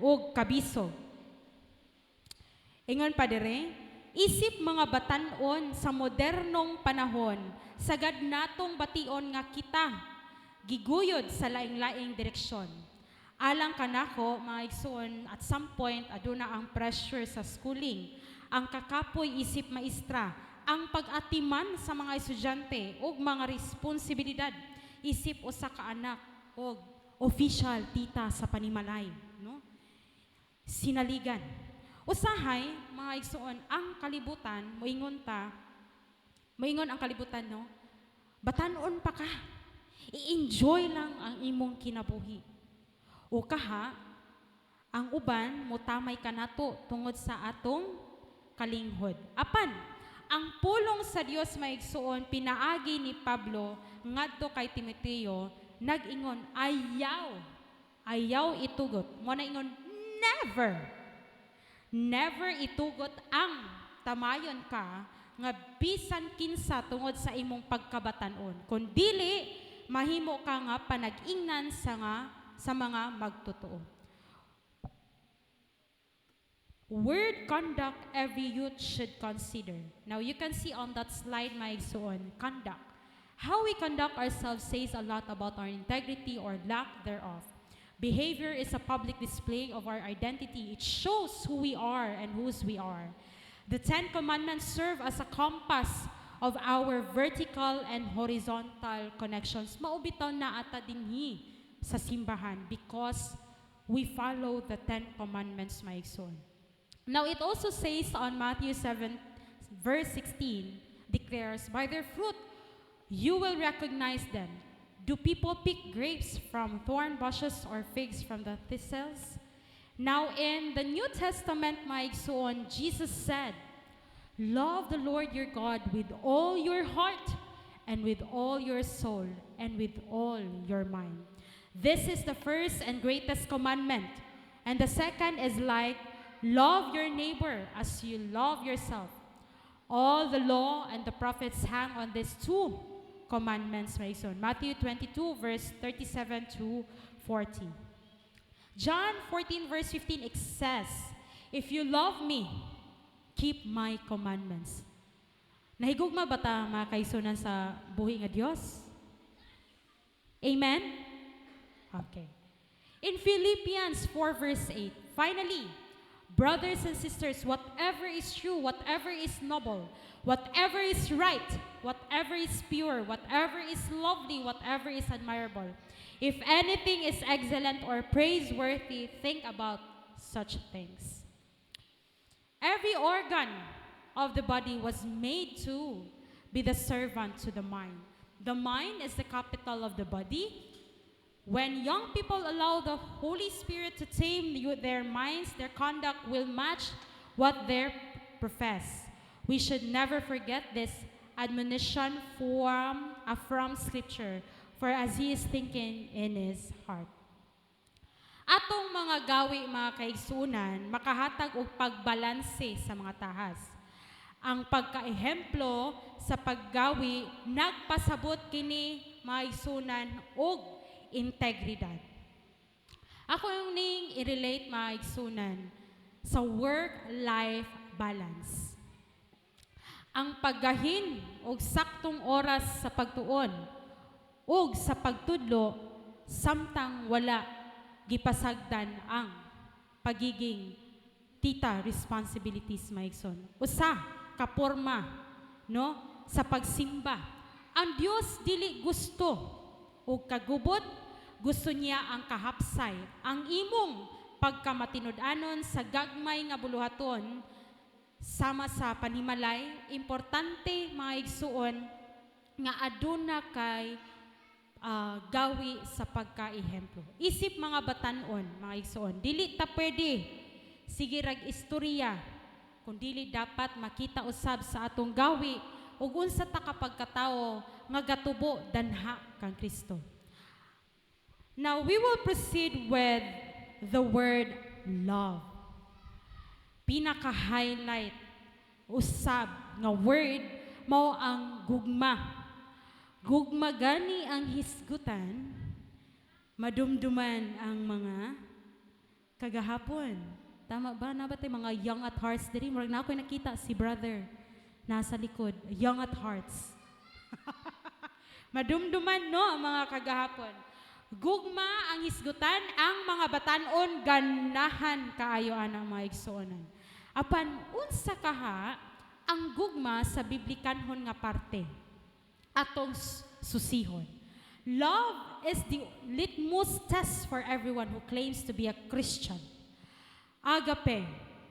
ug kabisog. Ingon pa dire, isip mga batan-on sa modernong panahon, sagad natong bation nga kita giguyod sa laing-laing direksyon. Alang kanako, mga igsoon, at some point, aduna ang pressure sa schooling, ang kakapoy isip maestra, ang pag-atiman sa mga estudyante ug mga responsibilidad isip usa ka anak ug official tita sa panimalay, no? Sinaligan. Usahay, mga igsoon, ang kalibutan, moingon ang kalibutan, no? Batanon pa ka. I-enjoy lang ang imong kinabuhi. O kaha, ang uban mutamay kanato tungod sa atong kalinghod. Apan, ang pulong sa Dios maigsuon pinaagi ni Pablo ngadto kay Timoteo, nag-ingon ayaw itugot. Mo na ingon never itugot ang tamayon ka nga bisan kinsa tungod sa imong pagkabatanon. Kun dili mahimo ka nga panag-ingnan sa mga magtotoo. Word conduct every youth should consider. Now you can see on that slide, my igsoon, conduct. How we conduct ourselves says a lot about our integrity or lack thereof. Behavior is a public display of our identity. It shows who we are and whose we are. The 10 Commandments serve as a compass of our vertical and horizontal connections. Maubitaw na ata dinhi sa simbahan because we follow the 10 Commandments, my igsoon. Now it also says on Matthew 7 verse 16, declares, by their fruit you will recognize them. Do people pick grapes from thorn bushes or figs from the thistles? Now in the New Testament, my igsoon, Jesus said, love the Lord your God with all your heart and with all your soul and with all your mind. This is the first and greatest commandment. And the second is like, love your neighbor as you love yourself. All the law and the prophets hang on these two commandments, my son. Matthew 22, verse 37 to 40. John 14, verse 15, it says, if you love me, keep my commandments. Nahigugma ba ta mga kaisunan sa buhi nga Dios? Amen? Okay. In Philippians 4 verse 8, finally, brothers and sisters, whatever is true, whatever is noble, whatever is right, whatever is pure, whatever is lovely, whatever is admirable, if anything is excellent or praiseworthy, think about such things. Every organ of the body was made to be the servant to the mind. The mind is the capital of the body. When young people allow the Holy Spirit to tame their minds, their conduct will match what they profess. We should never forget this admonition from Scripture, for as he is thinking in his heart. Atong mga gawi, mga kaigsunan, makahatag og pagbalanse sa mga tahas. Ang pagkaehemplo sa paggawi, nagpasabot kini, mga igsunan, og integridad. Ako yung ning i-relate, mga igsunan, sa work-life balance. Ang paggahin og saktong oras sa pagtuon og sa pagtudlo samtang wala gipasagdan ang pagiging tita responsibilities, mga igsoon. Usa ka porma, no, sa pagsimba. Ang Dios dili gusto og kagubot, gusto niya ang kahapsay, ang imong pagkamatinud-anon sa gagmay nga buluhaton sama sa panimalay. Importante, mga igsuon, nga aduna kay gawi sa pagkaihemplo. Isip mga batanon, mga igsuon, dili ta pwede sige rag istorya, kung dili dapat makita usab sa atong gawi ug unsa ta kapag katao nga gatubo danha kang Kristo. Now, we will proceed with the word love. Pinaka-highlight, usab nga word, mao ang gugma. Gugma gani ang hisgutan, madumduman ang mga kagahapon. Tama ba? Na ba tayo mga young at hearts diri? Murag na ako'y nakita si brother nasa likod. Young at hearts. Madumduman no ang mga kagahapon. Gugma ang hisgutan ang mga batanon ganahan kaayo ang mga igsuonan. Apan unsa kaha ang gugma sa biblikanhon nga parte atong susihon. Love is the litmus test for everyone who claims to be a Christian. Agape,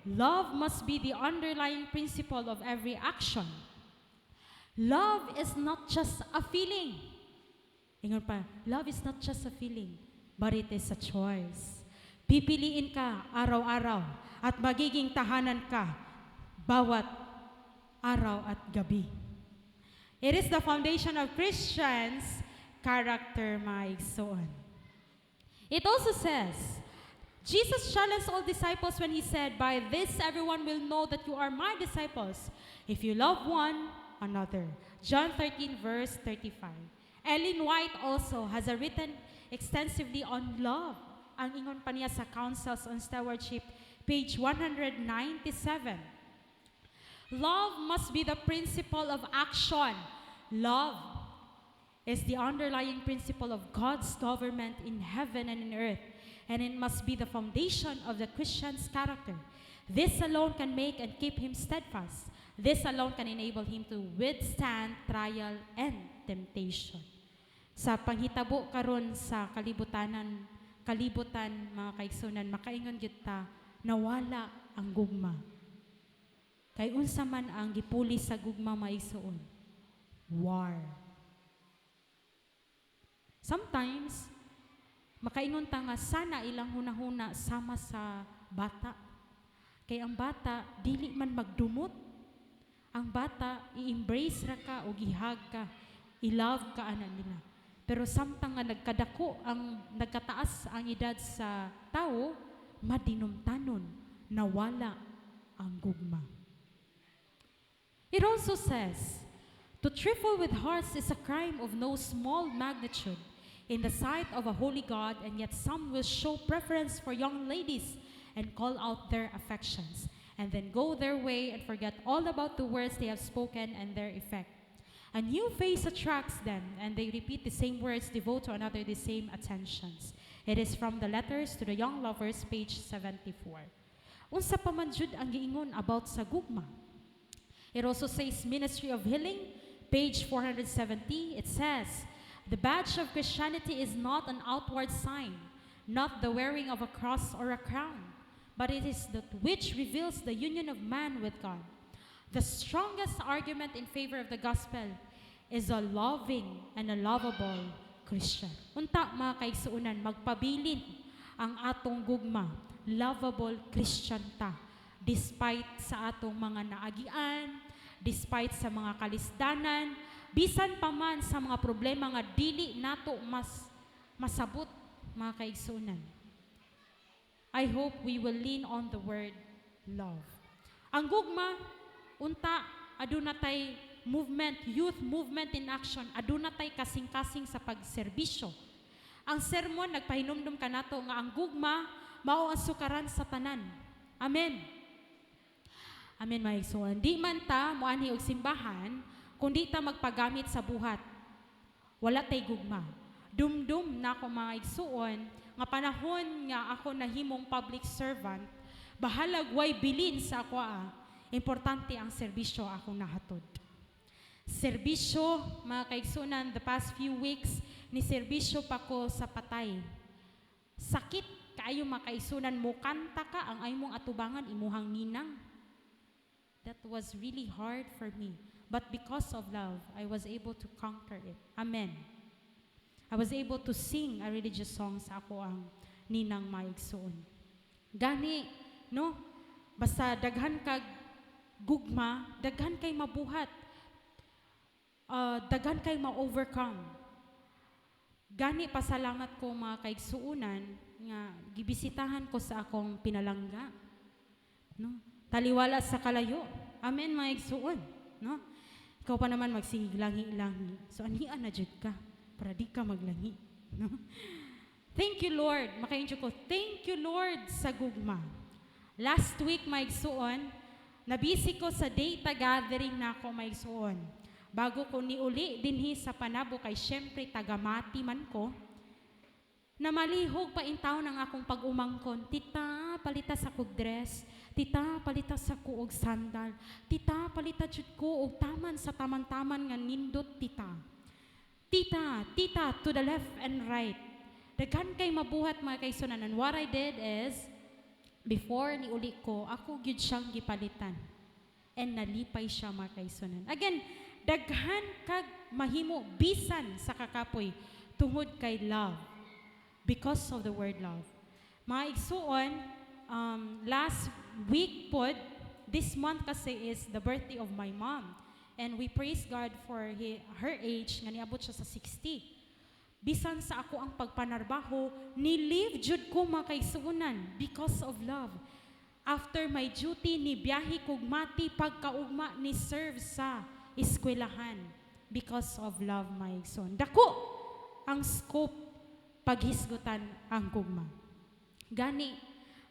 love must be the underlying principle of every action. Love is not just a feeling. Ingon pa, love is not just a feeling, but it is a choice. Pipiliin ka araw-araw at magiging tahanan ka bawat araw at gabi. It is the foundation of Christians' character, mga igsoon. It also says, Jesus challenged all disciples when he said, "By this everyone will know that you are my disciples, if you love one another." John 13 verse 35. Ellen White also has written extensively on love. Ang ingon pa niya sa Counsels on Stewardship, page 197. Love must be the principle of action. Love is the underlying principle of God's government in heaven and in earth, and it must be the foundation of the Christian's character. This alone can make and keep him steadfast. This alone can enable him to withstand trial and temptation. Sa panghitabo karon sa kalibutan mga kaigsunan, makaingon gyud ta nawala ang gugma. Kay unsa man ang gipuli sa gugma maigsuon? War. Sometimes makaingon ta nga sana ilang hunahuna sama sa bata. Kay ang bata dili man magdumot. Ang bata i-embrace ra ka o gihag ka, i-love ka ana nila. Pero samtang nga nagkataas ang edad sa tao, madinumtanon, nawala ang gugma. It also says, to trifle with hearts is a crime of no small magnitude in the sight of a holy God, and yet some will show preference for young ladies and call out their affections, and then go their way and forget all about the words they have spoken and their effect. A new face attracts them, and they repeat the same words, devote to another the same attentions. It is from the Letters to the Young Lovers, page 74. Unsa pa man jud ang giingon about sa gugma. It also says Ministry of Healing, page 470. It says, the badge of Christianity is not an outward sign, not the wearing of a cross or a crown, but it is that which reveals the union of man with God. The strongest argument in favor of the gospel is a loving and a lovable Christian. Unta mga kaigsuunan, magpabilin ang atong gugma, lovable Christian ta, despite sa atong mga naagian, despite sa mga kalisdanan, bisan pa man sa mga problema nga dili nato masabot mga kaigsuunan. I hope we will lean on the word love. Ang gugma, unta, aduna tay movement, youth movement in action, aduna tay kasing-kasing sa pagserbisyo. Ang sermon, nagpahinumdum ka nato nga ang gugma, mao ang sukaran sa tanan. Amen. Amen, mga igsoon. Di man ta moanhi og simbahan, kundi ta magpagamit sa buhat. Wala tay gugma. Dumdum na ako mga igsuon, nga panahon nga ako nahimong public servant, bahalag way bilin sa ako importante ang serbisyo akong nahatod. Serbisyo, mga kaigsunan, the past few weeks, ni serbisyo pa ko sa patay. Sakit kaayo mga kaigsunan, mo kanta ka, ang ay mong atubangan, imuhang ninang. That was really hard for me. But because of love, I was able to conquer it. Amen. I was able to sing a religious song sa ako ang ninang maigsuon. Gani, no? Basta daghan kag gugma, daghan kay mabuhat. Daghan kay ma-overcome. Gani, pasalamat ko mga kaigsuunan nga gibisitahan ko sa akong pinalangga. No? Taliwala sa kalayo. Amen, mga igsuon. No? Ikaw pa naman magsigig langi-langi. So, anian na jud ka para di ka maglangi. No? Thank you, Lord. Makainjo ko, thank you, Lord, sa gugma. Last week, maigsuon, nabisi ko sa data gathering na ako maigsuon. Bago ko niuli dinhi sa panabo kay syempre tagamati man ko, na malihog pa intaw ng akong pag-umangkon, tita, palita sa kog dress, tita, palita sa kuog sandal, tita, palita jud ko og taman sa taman-taman nga nindot, tita. Tita, tita, to the left and right. Daghan kay mabuhat mga kaigsunan. And what I did is, before ni uli ko, ako gyud siyang gipalitan. And nalipay siya mga kaigsunan. Again, daghan kag mahimo bisan sa kakapoy tungod kay love. Because of the word love. Mga igsuon, last week pod, this month kasi is the birthday of my mom. And we praise God for her age, nga niabot siya sa 60. Bisan sa ako ang pagpanarbaho, ni-leave jud ko mga kaigsuonan because of love. After my duty, ni biyahe kog mati pagkaugma ni serve sa eskwelahan because of love, my son. Dako ang scope paghisgutan ang gugma. Gani,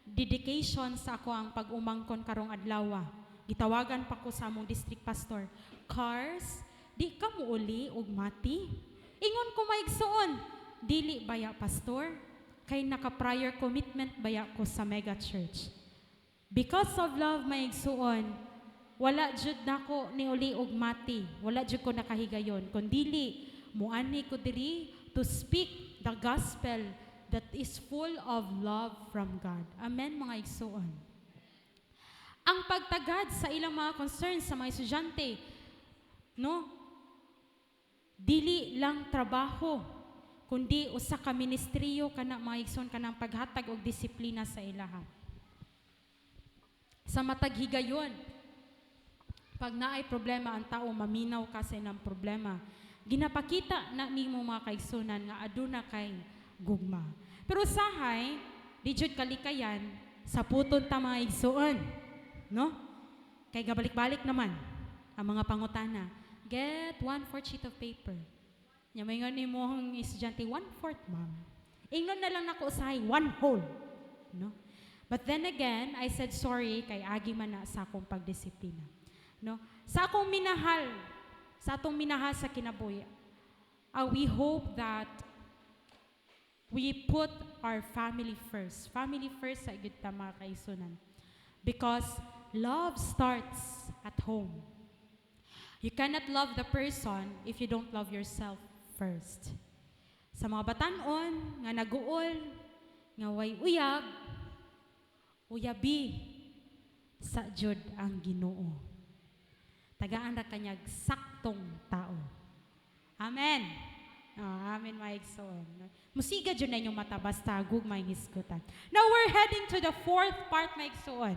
dedication sa ako ang pag-umangkon karong adlaw. Gitawagan pa ko sa among district pastor. Cars, di ka mo uli og mati? Ingon ko maigsuon, dili baya pastor, kay naka-prior commitment baya ko sa mega church. Because of love maigsuon, wala jud nako ni uli og mati, wala jud ko nakahigayon, kundili muani ko diri to speak the gospel that is full of love from God. Amen mga igsuon. Ang pagtagad sa ilang mga concerns sa mga estudyante, no? Dili lang trabaho, kundi usa ka ministeriyo kana mga igsoon kanang paghatag og disiplina sa ilaha. Sa matag higayon, pag naay problema ang tao, maminaw kasi ng problema. Ginapakita na nimo mga kaigsunan nga aduna kay gugma. Pero sahay, di jud kalikayan sa puton ta mga igsuon, no? Kay gabalik-balik naman ang mga pangutana. Get 1/4 sheet of paper. Nya may nga nimo ang estudyante 1/4, ma'am. Ingnon na lang nako usahay 1 whole, no? But then again, I said sorry kay agi man na sa akong pagdisiplina, no? Sa akong minahal, sa atong minahal sa kinabuhi, we hope that we put our family first. Family first sa gid ta mga kaigsunan. Because love starts at home. You cannot love the person if you don't love yourself first. Sa mga batanon nga naguol, nga way uyab, uyabi sa jud ang Ginoo. Tagaan ra kanyag saktong tao. Amen. Amen, my igsoon. Musiga jud na inyong mata basta gugmay hisgutan. Now we're heading to the fourth part, my igsoon,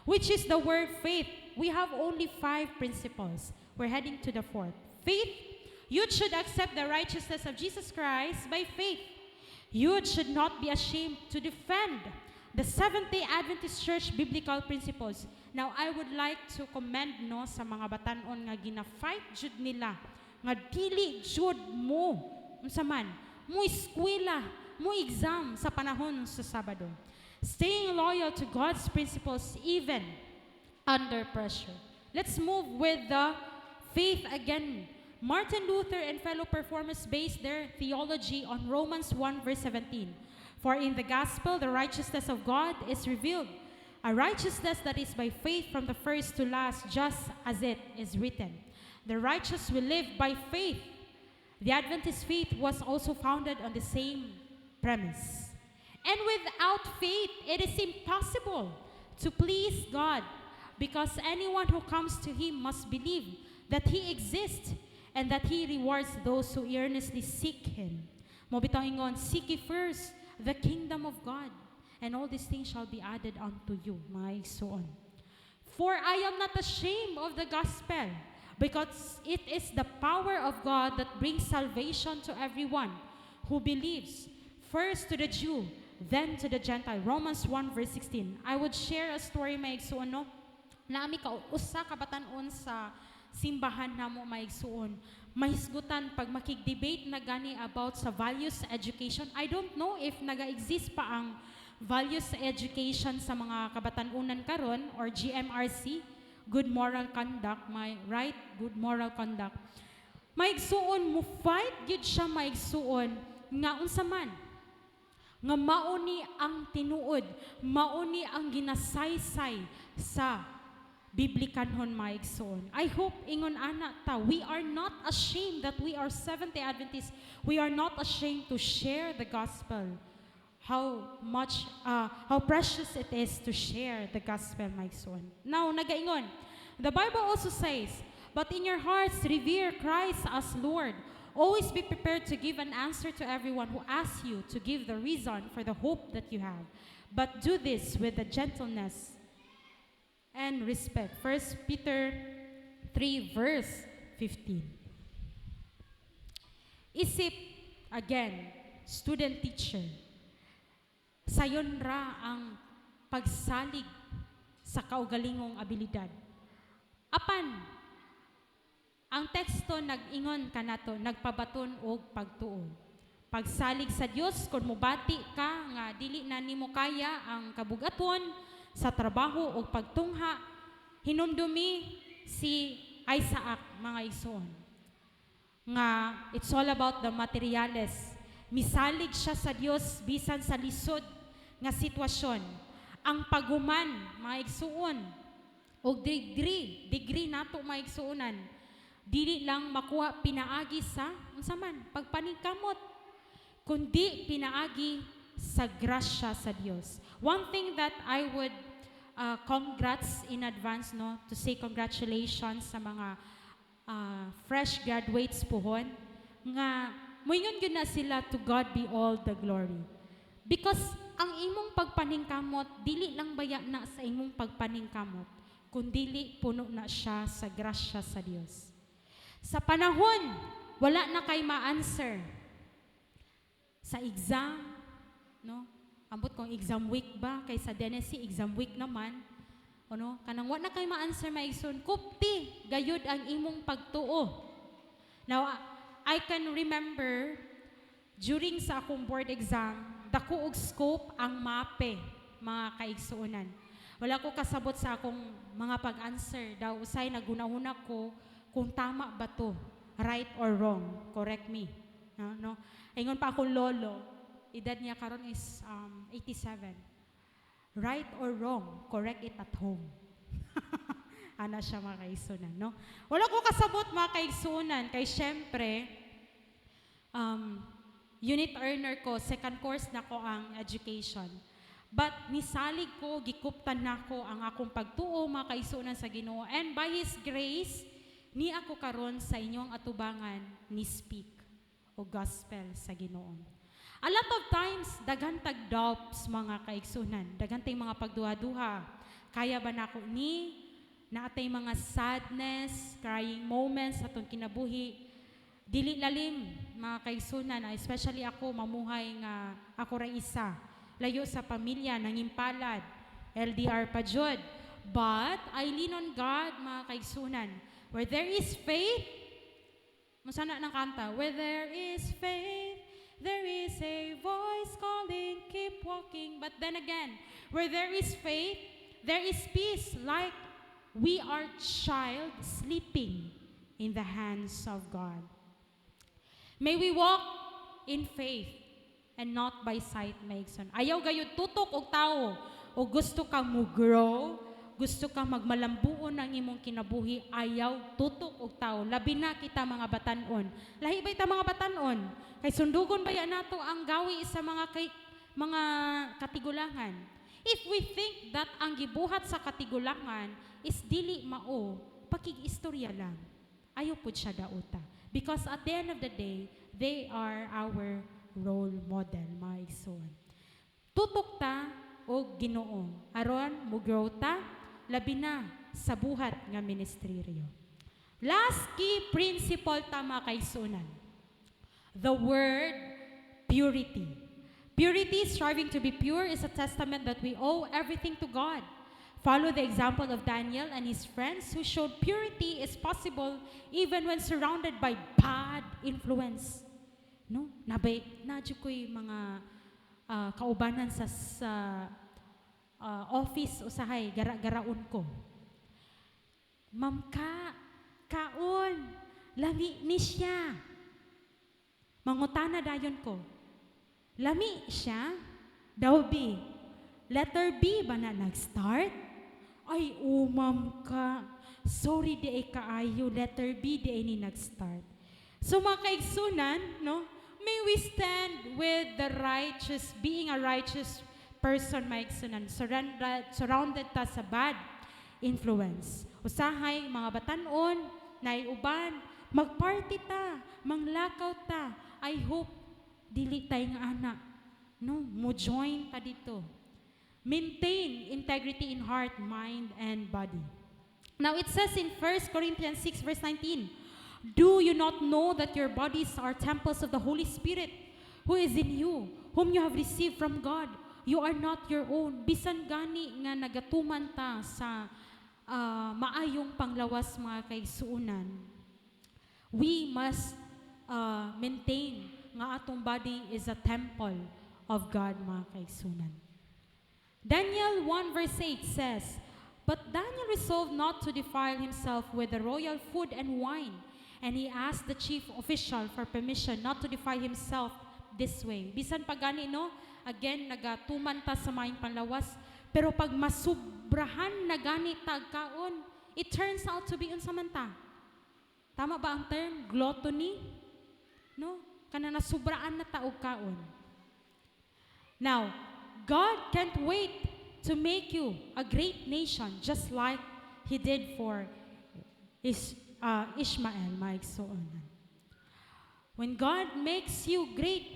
which is the word faith. We have only 5 principles. We're heading to the fourth. Faith, you should accept the righteousness of Jesus Christ by faith. You should not be ashamed to defend the Seventh-day Adventist Church biblical principles. Now, I would like to commend no sa mga batanon nga gina-fight jud nila nga dili jud mo unsa man mo eskwela, mo exam sa panahon sa Sabado. Staying loyal to God's principles even under pressure. Let's move with the faith again. Martin Luther and fellow performers based their theology on Romans 1 verse 17. For in the gospel, the righteousness of God is revealed, a righteousness that is by faith from the first to last, just as it is written. The righteous will live by faith. The Adventist faith was also founded on the same premise. And without faith, it is impossible to please God, because anyone who comes to Him must believe that He exists and that He rewards those who earnestly seek Him. Mo bitaw ingon, seek ye first the kingdom of God, and all these things shall be added unto you, mga igsoon. For I am not ashamed of the gospel, because it is the power of God that brings salvation to everyone who believes, first to the Jew, then to the Gentile. Romans 1 verse 16. I would share a story, mga igsoon, no? Naami ka usa ka batan-on simbahan namo maigsuon. Mahisgutan pag makig-debate na gani about sa values education. I don't know if naga-exist pa ang values education sa mga kabatan-unan karon or GMRC, good moral conduct, right? Good moral conduct. Maigsuon mo fight gyud siya maigsuon nga unsa man nga mauni ang tinuod, mauni ang ginasaysay sa biblikanhon maigsoon. I hope ingon ana ta, we are not ashamed that we are Seventh-day Adventists. We are not ashamed to share the gospel. How precious it is to share the gospel maigsoon. Now nagaingon, the Bible also says, but in your hearts revere Christ as Lord. Always be prepared to give an answer to everyone who asks you to give the reason for the hope that you have. But do this with the gentleness and respect. 1 Peter 3 verse 15. Isip, again, student teacher, sayon ra ang pagsalig sa kaugalingong abilidad. Apan, ang teksto nag-ingon kanato, nagpabaton og pagtuo. Pagsalig sa Dios kun mobati ka nga dili na nimo kaya ang kabugaton sa trabaho o pagtungha, hinumdumi si Isaac, mga igsoon. Nga, it's all about the materials. Misalig siya sa Dios bisan sa lisod nga sitwasyon. Ang paguman, mga igsoon, o degree nato mga igsuonan, dili lang makuha pinaagi sa, unsa man, pagpaningkamot, kundi pinaagi sa grasya sa Dios. One thing that I would congrats in advance, no, to say congratulations sa mga fresh graduates pohon, nga moingon gyud na sila, to God be all the glory. Because ang imong pagpaningkamot, dili lang baya na sa imong pagpaningkamot, kundi puno na siya sa grasya sa Dios. Sa panahon, wala na kay ma-answer sa exam, no? Ambot kong exam week ba, kay sa Denesi, exam week naman, ano, kanang wala na kay ma-answer maigsoon, kupti, gayud ang imong pagtuo. Now, I can remember, during sa akong board exam, dako og scope ang MAPE, mga kaigsuonan. Wala ko kasabot sa akong mga pag-answer, daw usay nagunahuna ko kung tama ba to, right or wrong, correct me. No? Ingon pa akong lolo, edad niya karon is 87. Right or wrong, correct it at home. Ana siya mga kaigsunan, no? Wala ko kasabot mga kaigsunan, kay syempre, unit earner ko, second course na ko ang education. But nisalig ko, gikuptan na ko ang akong pagtuo mga kaigsunan sa Ginoo. And by His grace, ni ako karon sa inyong atubangan ni speak o gospel sa Ginoo. A lot of times, daghan tag doubts mga kaigsunan, daghan tay mga pagduha-duha. Kaya ba nako ni? Naatay mga sadness, crying moments atong kinabuhi. Dili lalim mga kaigsunan, especially ako mamuhay nga ako ra isa. Layo sa pamilya, nangimpalad, LDR pa jud. But I lean on God mga kaigsunan. Where there is faith, masana ng kanta, where there is faith, there is a voice calling, keep walking. But then again, where there is faith, there is peace, like we are child sleeping in the hands of God. May we walk in faith and not by sight, Maigson. Ayaw gayud tutok og tao, o gusto kang mo-grow, gusto kang magmalambuon ng imong kinabuhi, ayaw tutok og tao. Labi na kita mga batanon. Lahi ba ita mga batanon? Kay sundugon ba yan nato ang gawi sa mga katigulangan? If we think that ang gibuhat sa katigulangan is dili mao, pakig-istorya lang, ayaw po siya dauta. Because at the end of the day, they are our role model, mga igsoon. Tutok ta o Ginoo, aron mo-grow ta, labi na sa buhat nga ministeryo. Last key principle ta mga kaigsuonan, the word purity. Purity, striving to be pure, is a testament that we owe everything to God. Follow the example of Daniel and his friends who showed purity is possible even when surrounded by bad influence. No? Nadyo ko'y mga kaubanan sa office usahay, gara-garaon ko. Ma'am kaon, lami ni siya. Mangutana dayon ko. Lami siya? Daw B. Letter B ba na nag-start? Ay, ma'am ka. Sorry di ay kaayo. Letter B di ay ni nag-start. So mga kaigsunan, no? May we stand with the righteous, being a righteous person, mga kaigsunan, surrounded ta sa bad influence. Usahay, mga batanon, naiuban, magparty ta, manglakaw ta. I hope, dili tayo nga anak, no? Mo join ta dito. Maintain integrity in heart, mind, and body. Now it says in 1 Corinthians 6 verse 19, do you not know that your bodies are temples of the Holy Spirit who is in you, whom you have received from God? You are not your own. Bisan gani nga nagatuman ta sa maayong panglawas mga kaigsuunan. We must maintain nga atong body is a temple of God mga kaigsuunan. Daniel 1 verse 8 says, but Daniel resolved not to defile himself with the royal food and wine, and he asked the chief official for permission not to defile himself this way. Bisan pag gani, no? Again, nagatuman ta sa maayong panlawas, pero pag masubrahan na gani tagkaon, it turns out to be unsamanta. Tama ba ang term? Gluttony? No? Kana nasubraan na taog kaon. Now, God can't wait to make you a great nation just like He did for Ishmael, my son. When God makes you great,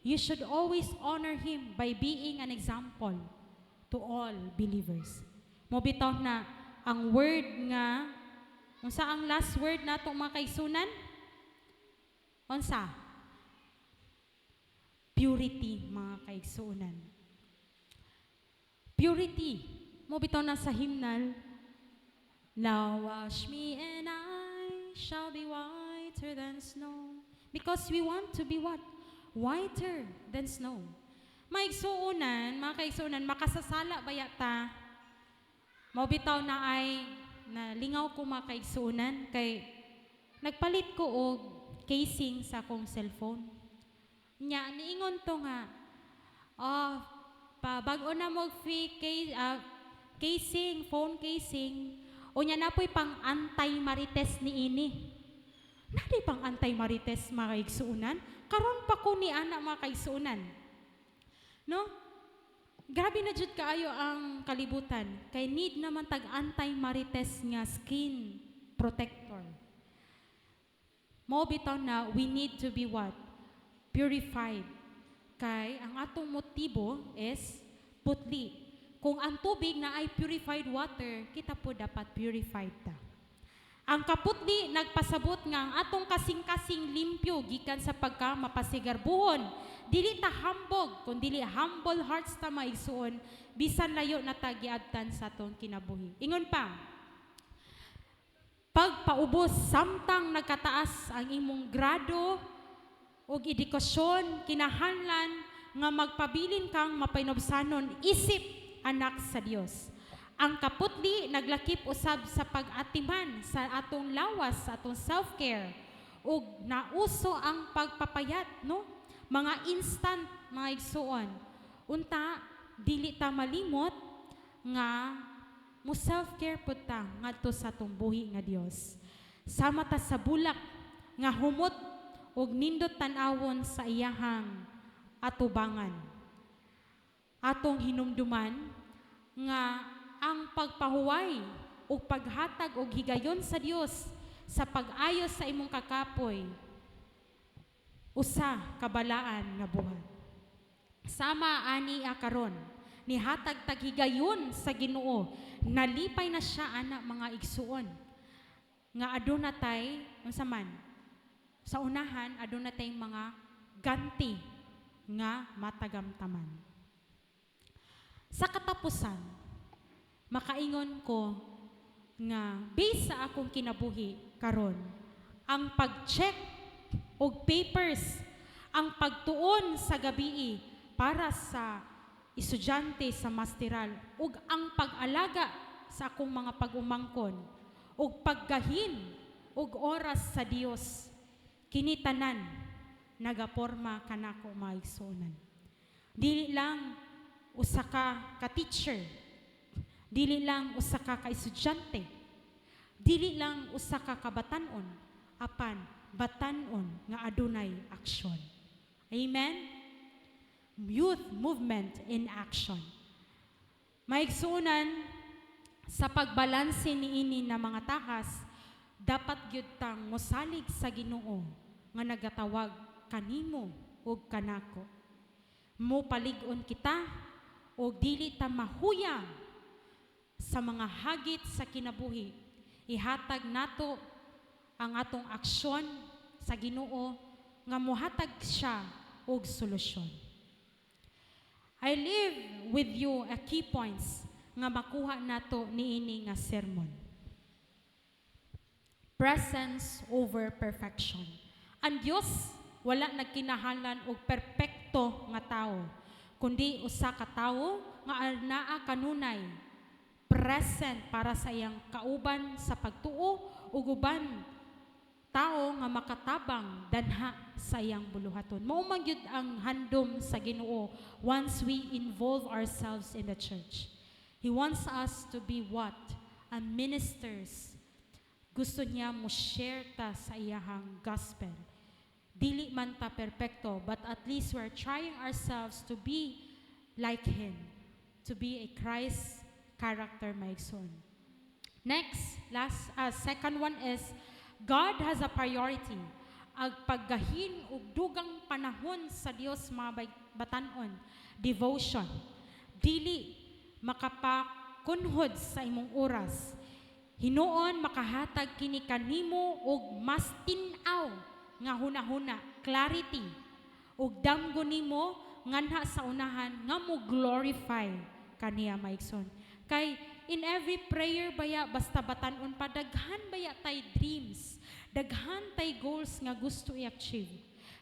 you should always honor Him by being an example to all believers. Mo bitaw na ang word nga, unsa ang last word natong mga kaigsunan? Unsa? Purity, mga kaigsunan. Purity. Mo bitaw na sa hymnal, now wash me and I shall be whiter than snow. Because we want to be what? Whiter than snow. Mga kaigsuunan, makasasala ba yata? Mo bitaw na ay nalingaw ko mga kaigsuunan kay nagpalit ko og casing sa akong cellphone. Nya niingon to nga, bago na mo casing, phone casing, o nya na po'y pang anti-marites ni ini. Nadi pang anti-marites mga kaigsuunan? Karon pa ko ni anak mga kaigsuunan. No? Grabe na jud kaayo ang kalibutan. Kay need naman tag anti-marites nga skin protector. Mo bitaw na we need to be what? Purified. Kay ang atong motibo is putli. Kung ang tubig na ay purified water, kita po dapat purified ta. Ang kaputli nagpasabot nga ang atong kasing-kasing limpyo gikan sa pagka mapasigarbuhon. Dili ta hambog, kun dili humble hearts ta maigsuon, bisan layo na ta giadtan sa atong kinabuhi. Ingon pa, pagpaubos samtang nagkataas ang imong grado o edukasyon, kinahanglan nga magpabilin kang mapainobsanon isip anak sa Dios. Ang kaputli naglakip usab sa pag-atiman sa atong lawas, sa atong self-care, ug nauso ang pagpapayat, no? Mga instant, mga igsuon. Unta, dili ta malimot nga mo self-care pud ta ngadto sa atong buhi nga Dios. Sama ta sa bulak nga humot ug nindot tan-awon sa iyahang atubangan. Atong hinumduman nga ang pagpahuway ug paghatag og higayon sa Dios sa pag-ayos sa imong kakapoy usa kabalaan nga buhat. Sama ani karon nihatag tag higayon sa Ginoo, nalipay na siya ana mga igsuon nga aduna tay unsa man sa unahan aduna tay mga ganti nga matagamtaman. Sa katapusan, makaingon ko nga based sa akong kinabuhi karon, ang pag-check og papers, ang pagtuon sa gabii para sa estudyante sa masteral ug ang pag-alaga sa akong mga pag-umangkon ug paggahin ug oras sa Dios, kini tanan nagaporma kanako mga igsuonan. Dili lang usa ka teacher, dili lang usa ka estudyante, dili lang usa ka kabatan-on, apan batan-on nga adunay aksyon. Amen? Youth movement in action. Maigsuonan, sa pagbalanse niini na mga takas, dapat gyud tang mosalig sa Ginoo nga nagatawag kanimo ug kanako. Mo palig-on kita o dili ta mahuyang sa mga hagit sa kinabuhi. Ihatag nato ang atong aksyon sa Ginoo nga mohatag siya og solusyon. I leave with you a key points nga makuha nato niini nga sermon. Presence over perfection. Ang Dios wala nagkinahanglan og perpekto nga tawo, kundi usa ka tawo nga naa kanunay present para sa iyang kauban sa pagtuo ug uban tao nga makatabang danha sa iyang buluhaton. Mao man gyud ang handom sa Ginoo once we involve ourselves in the church. He wants us to be what? Ministers. Gusto niya mo share ta sa iyahang gospel. Dili man ta perpekto, but at least we're trying ourselves to be like Him, to be a Christ character maigsoon. Next, second one is, God has a priority. Ang paggahin ug dugang panahon sa Dios mga batan-on, devotion. Dili makapakunhod sa imong oras. Hinuon makahatag kini kanimo og mas tin-aw nga hunahuna, clarity, ug damgo nimo nganha sa unahan nga mo glorify kaniya maigsoon. Kay in every prayer baya basta batan-on pa, daghan baya tay dreams, daghan tay goals nga gusto i-achieve.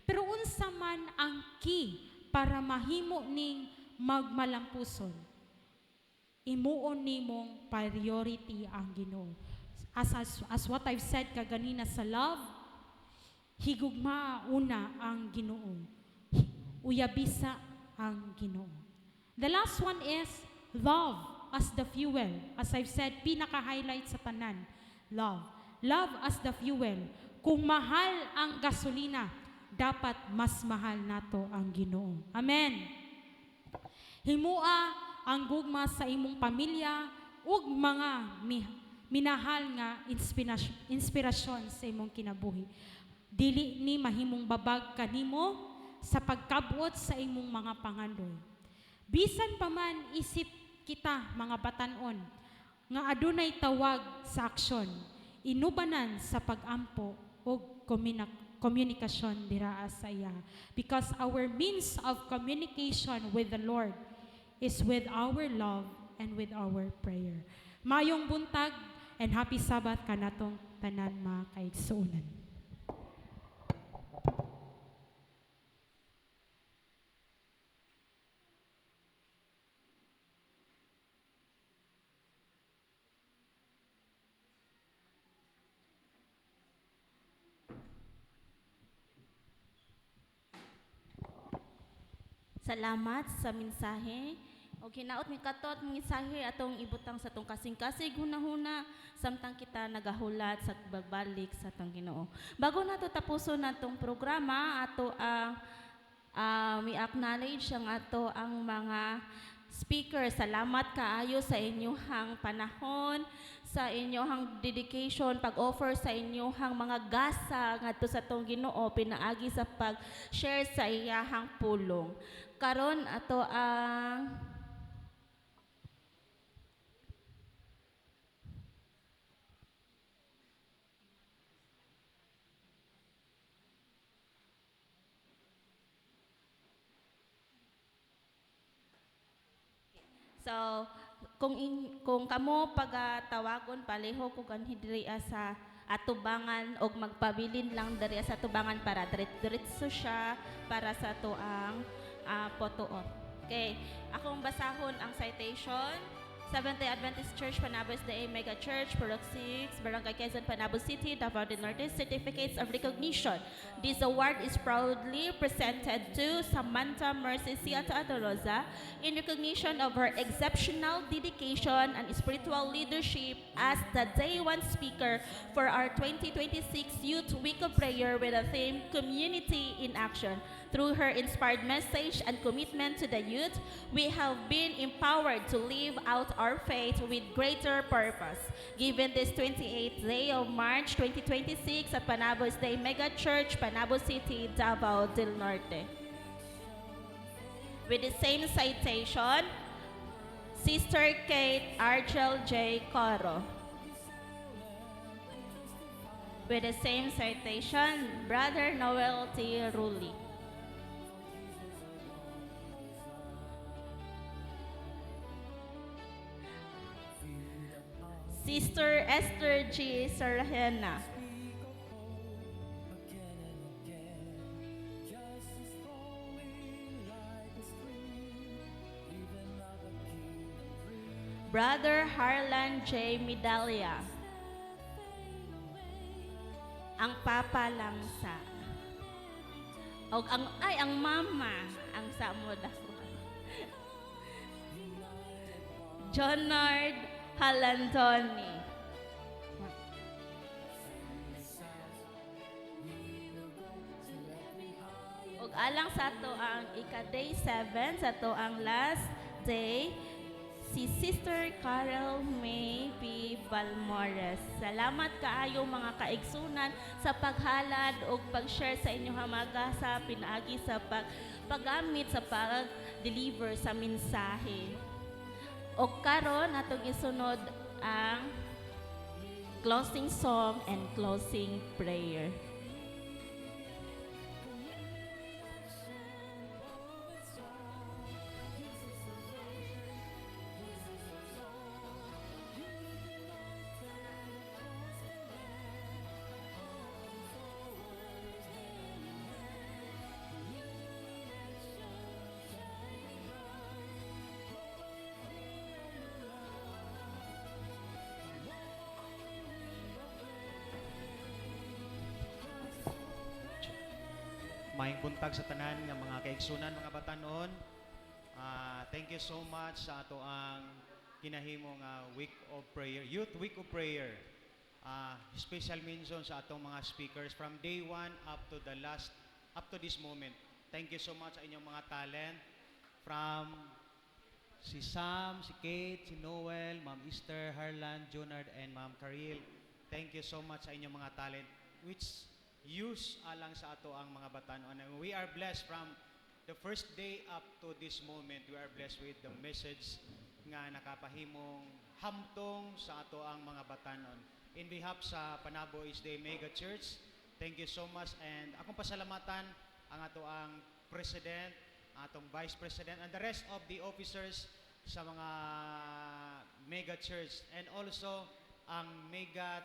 Pero unsa man ang key para mahimo ning magmalampuson? Imuon nimong priority ang Ginoo. As what I've said kaganina sa love, higugma una ang Ginoo. Uyabisa ang Ginoo. The last one is love as the fuel. As I've said, pinaka-highlight sa tanan, love. Love as the fuel. Kung mahal ang gasolina, dapat mas mahal nato ang Ginoo. Amen. Himua ang gugma sa imong pamilya ug mga minahal nga inspirasyon sa imong kinabuhi. Dili ni mahimong babag kanimo sa pagkabuot sa imong mga pangandoy. Bisan pa man isip kita mga batan-on nga adunay tawag sa aksyon, inubanan sa pagampo o komunikasyon dira sa iya. Because our means of communication with the Lord is with our love and with our prayer. Mayong buntag and happy Sabbath kanatong tanan mga kaigsuonan. Salamat sa mensahe. O hinaot mi katot mensahe atong ibutang sa tong kasing-kasig hunahuna samtang kita nagahulat sa pagbalik sa tong Ginoo. Bago nato tapuson natong programa, ato mi acknowledge ang ato ang mga speaker. Salamat kaayo sa inyong panahon, sa inyong dedication, pag-offer sa inyong mga gasa ngadto sa tong Ginoo pinaagi sa pag-share sa iyahang pulong. Karon ato ang So, kung kamo pagatawagon paleho ko ganhi diri sa atubangan og magpabilin lang diri sa atubangan para diretso siya para sa tuang photo-op. Okay, akong basahon ang citation. Seventh-day Adventist Church, Panabos de Mega Church, Purok 6, Barangay Quezon, Panabo City, Davao del Norte, Certificates of Recognition. This award is proudly presented to Samantha Mercy Ciata Rosa in recognition of her exceptional dedication and spiritual leadership as the Day 1 speaker for our 2026 Youth Week of Prayer with the theme Community in Action. Through her inspired message and commitment to the youth, we have been empowered to live out our faith with greater purpose. Given this 28th day of March 2026 at Panabos Day Mega Church, Panabo City, Davao del Norte. With the same citation, Sister Kate Archel J. Coro. With the same citation, Brother Noel T. Rulli. Sister Esther G. Sarahena. Brother Harlan J. Medalya. Ang Papa Langsa. Og ang mama ang samoda. Jonard Halandoni. Og alang sa to ang ika-day 7 sa to ang last day si Sister Carol May P. Balmores. Salamat kaayo mga kaigsunan sa paghalad o pag-share sa inyong hamaga sa pinaagi sa paggamit sa pag-deliver sa mensahe. O karon atong isunod ang closing song and closing prayer. Maayong buntag sa tanan nga mga kaigsunan, mga batanon. Thank you so much sa ato ang kinahimong week of prayer, Youth Week of Prayer. Special mention sa atong mga speakers from day 1 up to this moment. Thank you so much sa inyong mga talent from si Sam, si Kate, si Noel, Ma'am Esther, Harlan, Jonard, and Ma'am Karil. Thank you so much sa inyong mga talent which use alang sa ato ang mga batanon. And we are blessed from the first day up to this moment. We are blessed with the message nga nakapahimong hamtong sa ato ang mga batanon. In behalf sa Panabo's Day Mega Church, thank you so much and akong pasalamatan ang ato ang President, atong Vice President and the rest of the officers sa mga Mega Church and also ang Mega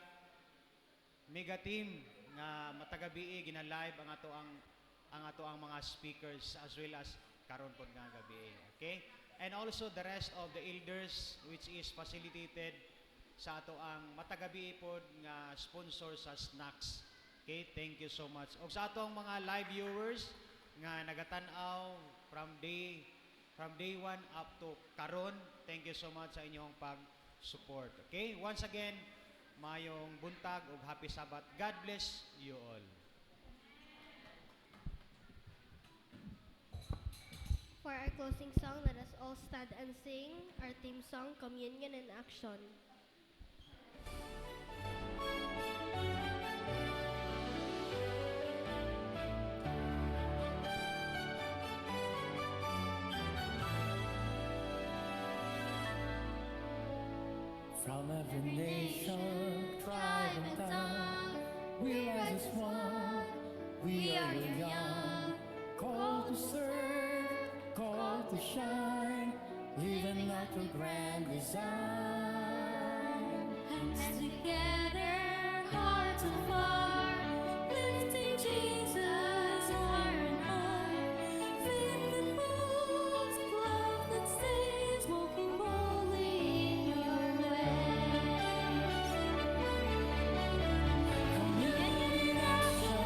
Team nga matagabi gina-live ang ato ang mga speakers as well as karon pod nga gabi. Okay? And also the rest of the elders which is facilitated sa ato ang matagabi pod nga sponsor sa snacks. Okay? Thank you so much. Og sa ato ang mga live viewers nga nagatan-aw from day 1 up to karon, thank you so much sa inyong pag-support. Okay? Once again, mayong buntag ug happy Sabbath. God bless you all. For our closing song, let us all stand and sing our theme song, Communion in Action. From every nation, tribe and tongue, we rise as one. We are young, called to serve, called to shine. living out your grand design. Hands together, hearts apart, lifting Jesus higher and higher. Faith that moves, love that stays, walking boldly in your ways. Communion in action,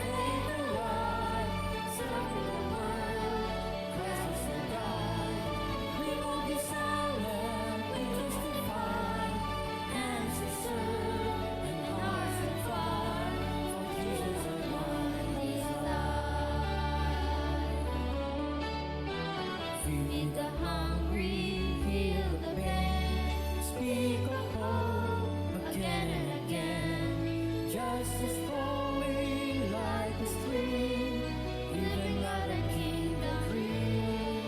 faith alive, serving the world, Christ is the guide. We won't be silent, we testify, hands to serve and hearts that fire, for Jesus alone is life. Feed the hungry, heal the pain, Speak of hope again and again. justice flowing like a stream, living out a kingdom dream.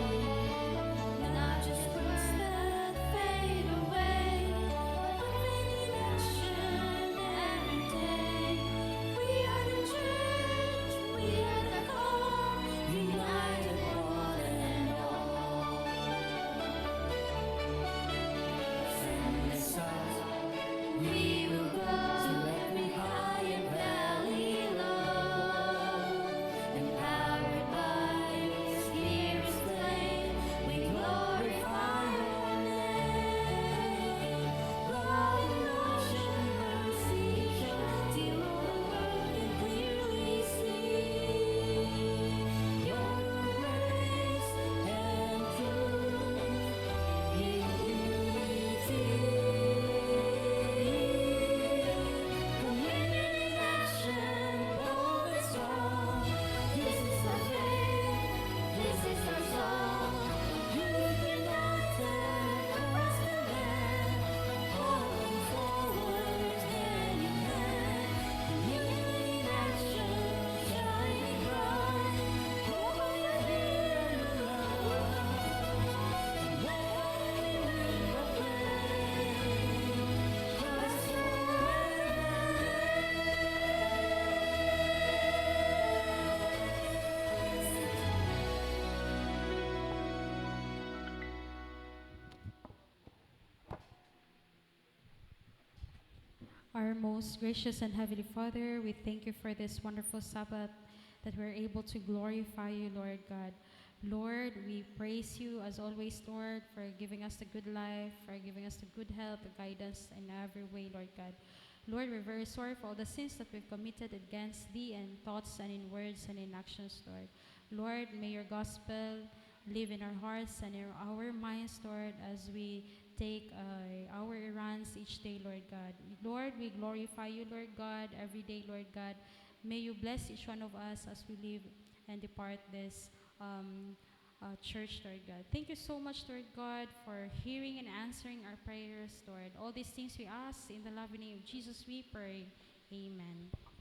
Not just words that fade away, but in action every day. We are the church, we are the call, united one and all. Send us out We will go to every high and valley low, empowered by His Spirit's flame, we glorify Your name. Love and ocean, mercy show, till all the world can clearly see Your grace and truth in unity. Communion in action, bold and strong. This is our faith, this is our song. Youth united across the land, falling forward hand in hand. Communion in action, shining bright. Over your dear love, let we proclaim Christ Our most gracious and heavenly Father, we thank you for this wonderful Sabbath that we're able to glorify you, Lord God. Lord, we praise you as always, Lord, for giving us the good life, for giving us the good health, the guidance in every way, Lord God. Lord, we're very sorry for all the sins that we've committed against thee in thoughts and in words and in actions, Lord. Lord, may your gospel live in our hearts and in our minds, Lord, as we take our errands each day, Lord God. Lord, we glorify you, Lord God, every day, Lord God. May you bless each one of us as we live and depart this church, Lord God. Thank you so much, Lord God, for hearing and answering our prayers, Lord. All these things we ask in the loving name of Jesus we pray. Amen.